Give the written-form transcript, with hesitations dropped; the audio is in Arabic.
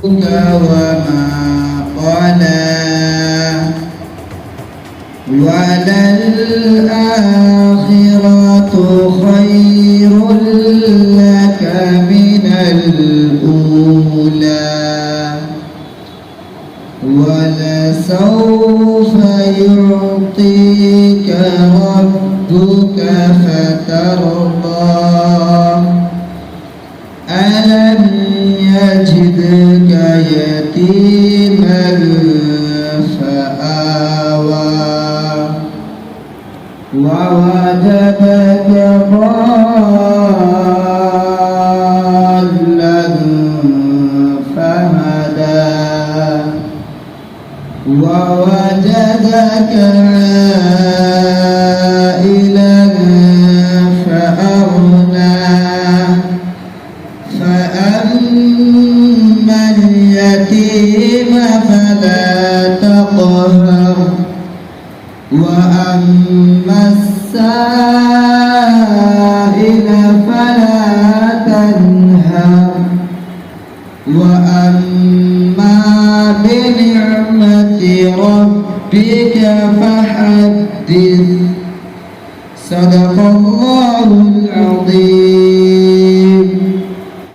وما قلى وللآخرة خير لك من الأولى ولسوف يعطيك ربك فترضى ألم يجدك يتيما فآوى ووجدك ضالا فهدى ووجدك عائلا فأغنى فأما اليتيم فلا تقهر وأما السائل فلا تنهر وأما بنعمة ربك فحدث صدق الله العظيم.